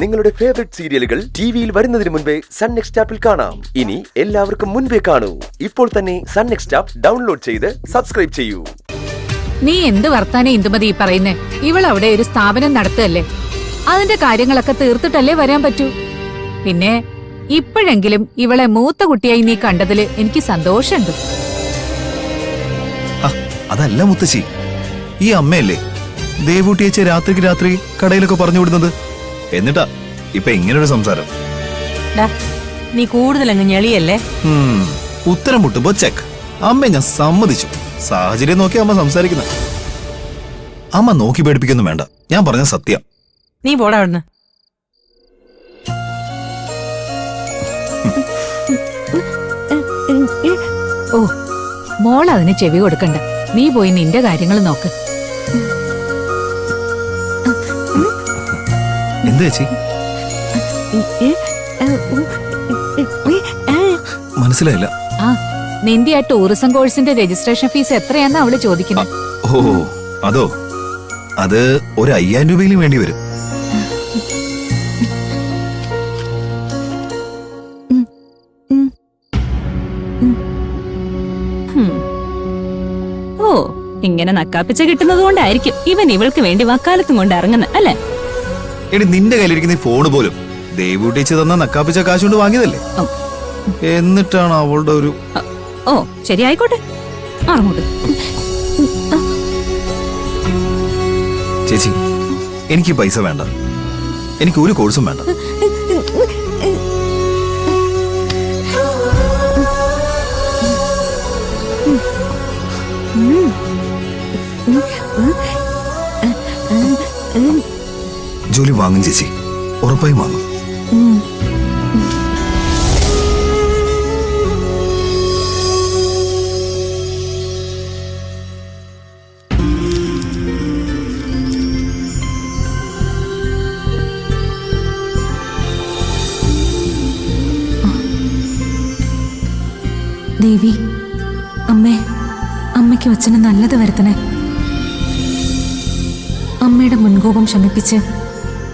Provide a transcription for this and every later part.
നിങ്ങളുടെ ഫേവറേറ്റ് സീരിയലുകൾ ടിവിയിൽ വരുന്നതിന് മുൻപേ സൺ നെക്സ്റ്റ് ആപ്പിൽ കാണാം. ഇനി എല്ലാവർക്കും മുൻപേ കാണൂ. ഇപ്പോൾ തന്നെ സൺ നെക്സ്റ്റ് ആപ്പ് ഡൗൺലോഡ് ചെയ്ത് സബ്സ്ക്രൈബ് ചെയ്യൂ. നീ എന്ത് വർത്താനം ഇന്ദുമതി പറയുന്നേ? ഇവളവിടെ ഒരു സ്ഥാപനം നടത്തുകയല്ലേ, അതിന്റെ കാര്യങ്ങളൊക്കെ തീർത്തിട്ടല്ലേ വരാൻ പറ്റൂ. പിന്നെ ഇപ്പോഴെങ്കിലും ഇവളെ മൂത്ത കുട്ടിയായി നീ കണ്ടതില് എനിക്ക് സന്തോഷമുണ്ട്. അതല്ല മുത്തശ്ശി, ഈ അമ്മയല്ലേ ദേവൂട്ടിയച്ച രാത്രിക്ക് രാത്രി കടയിലൊക്കെ പറഞ്ഞു വിടുന്നത്. എന്നിട്ടാ ഇപ്പൊ ഇങ്ങനൊരു സംസാരം. നീ കൂടുതൽ അങ്ങ് ഞെളിയല്ലേ? ഉത്തരം മുട്ടുമ്പോ ചെക്ക്. അമ്മ ഞാൻ സമ്മതിച്ചു. സാഹചര്യം നോക്കി അമ്മ സംസാരിക്കുന്ന. അമ്മ നോക്കി പേടിപ്പിക്കൊന്നും വേണ്ട, ഞാൻ പറഞ്ഞ സത്യം. നീ പോടാ അവിടുന്ന്. ഓ, മോൾ അതിന് ചെവി കൊടുക്കണ്ട. നീ പോയി നിന്റെ കാര്യങ്ങൾ നോക്ക്. എന്താ ചേച്ചി? മനസ്സിലായില്ല. ആ, നിന്റെ ആ ടൂറിസം കോഴ്സിന്റെ രജിസ്ട്രേഷൻ ഫീസ് എത്രയാന്ന് അവള് ചോദിക്കുന്നത്. ഓ അതോ, അത് ഒരു 5000 രൂപയിലും വേണ്ടി വരും. ഓ, ഇങ്ങനെ നക്കാപ്പിച്ച കിട്ടുന്നത് കൊണ്ടായിരിക്കും ഇവൻ ഇവൾക്ക് വേണ്ടി വക്കാലത്തും കൊണ്ട് ഇറങ്ങുന്നത് അല്ലേ? എടി, നിന്റെ കയ്യിലിരിക്കുന്ന ഈ ഫോണ് പോലും ദേവൂട്ടിച്ച് തന്ന നക്കാപ്പിച്ച കാശ് കൊണ്ട് വാങ്ങിയതല്ലേ? എന്നിട്ടാണ് അവളുടെ ഒരു... ഓ ശരിയായിക്കോട്ടെ, അങ്ങോട്ട്. ചേച്ചി, എനിക്ക് പൈസ വേണ്ട, എനിക്ക് ഒരു കോഴ്സും വേണ്ട. ജോലി വാങ്ങും ചേച്ചി, ഉറപ്പായും വാങ്ങും. ദേവി, അമ്മയ്ക്ക് അച്ഛന് നല്ലത് വരുത്തണേ. അമ്മയുടെ മുൻകോപം ശമിപ്പിച്ച്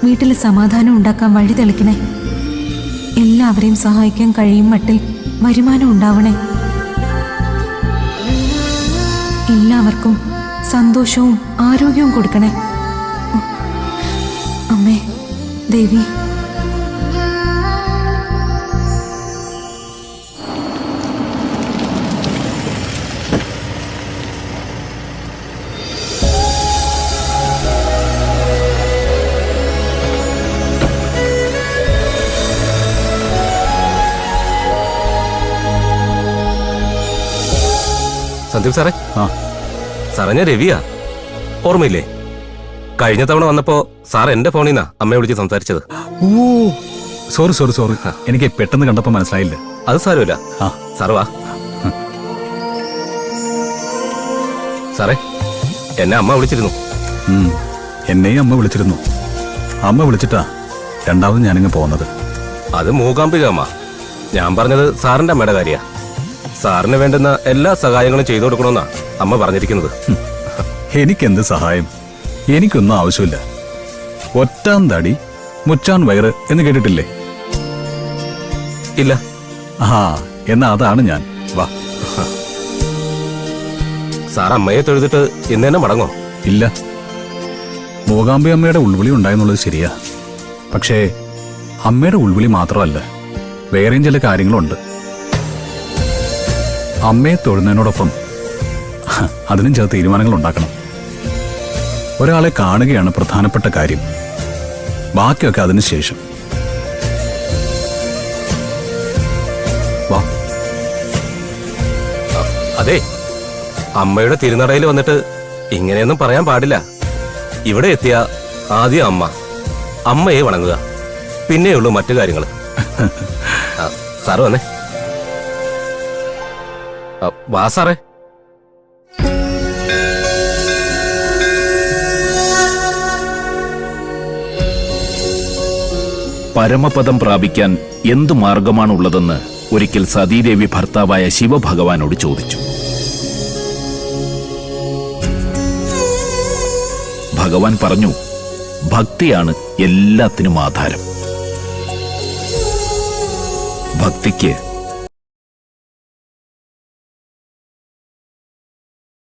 വീട്ടിൽ സമാധാനം ഉണ്ടാക്കാൻ വഴി തെളിക്കണേ. എല്ലാവരെയും സഹായിക്കാൻ കഴിയും മട്ടിൽ വരുമാനം ഉണ്ടാവണേ. എല്ലാവർക്കും സന്തോഷവും ആരോഗ്യവും കൊടുക്കണേ. അമ്മേ, ദേവി. സന്ദീപ് സാറേ, സാറേ ഞാൻ രവിയാ. ഓർമ്മയില്ലേ? കഴിഞ്ഞ തവണ വന്നപ്പോ സാർ എന്റെ ഫോണിൽ നിന്നാ അമ്മയെ വിളിച്ച് സംസാരിച്ചത്. ഓ സോറി, എനിക്ക് പെട്ടെന്ന് കണ്ടപ്പോ മനസ്സിലായില്ല. അത് സാരമില്ല. സാറ് വാ. സാറേ, എന്നെ അമ്മ വിളിച്ചിരുന്നു. എന്നെയും അമ്മ വിളിച്ചിരുന്നു. അമ്മ വിളിച്ചിട്ടാ രണ്ടാമത് ഞാനിങ്ങ് പോകുന്നത്. അത് മൂകാംബിക അമ്മ. ഞാൻ പറഞ്ഞത് സാറിന്റെ അമ്മയുടെ കാര്യ. സാറിന് വേണ്ടുന്ന എല്ലാ സഹായങ്ങളും ചെയ്തു കൊടുക്കണമെന്നാ അമ്മ പറഞ്ഞിരിക്കുന്നത്. എനിക്കെന്ത് സഹായം? എനിക്കൊന്നും ആവശ്യമില്ല. ഒറ്റാൻ തടി മുച്ചാൻ വയറ് എന്ന് കേട്ടിട്ടില്ലേ? ഇല്ല. എന്നാ അതാണ് ഞാൻ. വാ. സാർ അമ്മയെ തൊഴുതിട്ട് ഇന്ന് തന്നെ മടങ്ങോ? ഇല്ല. മൂകാംബി അമ്മയുടെ ഉൾവിളി ഉണ്ടായെന്നുള്ളത് ശരിയാ. പക്ഷേ അമ്മയുടെ ഉൾവിളി മാത്രമല്ല, വേറെയും ചില കാര്യങ്ങളുണ്ട്. അമ്മയെ തൊഴുന്നതിനോടൊപ്പം അതിനും ചില തീരുമാനങ്ങൾ ഉണ്ടാക്കണം. ഒരാളെ കാണുകയാണ് പ്രധാനപ്പെട്ട കാര്യം, ബാക്കിയൊക്കെ അതിനുശേഷം. വാ. അതെ, അമ്മയുടെ തിരുനടയിൽ വന്നിട്ട് ഇങ്ങനെയൊന്നും പറയാൻ പാടില്ല. ഇവിടെ എത്തിയ ആദ്യം അമ്മയെ വണങ്ങുക, പിന്നെയുള്ളൂ മറ്റു കാര്യങ്ങൾ. സാറ് വന്നേ. വാ സാറേ. പരമപദം പ്രാപിക്കാൻ എന്തു മാർഗമാണുള്ളതെന്ന് ഒരിക്കൽ സതീദേവി ഭർത്താവായ ശിവഭഗവാനോട് ചോദിച്ചു. ഭഗവാൻ പറഞ്ഞു, ഭക്തിയാണ് എല്ലാത്തിനും ആധാരം. ഭക്തിക്ക്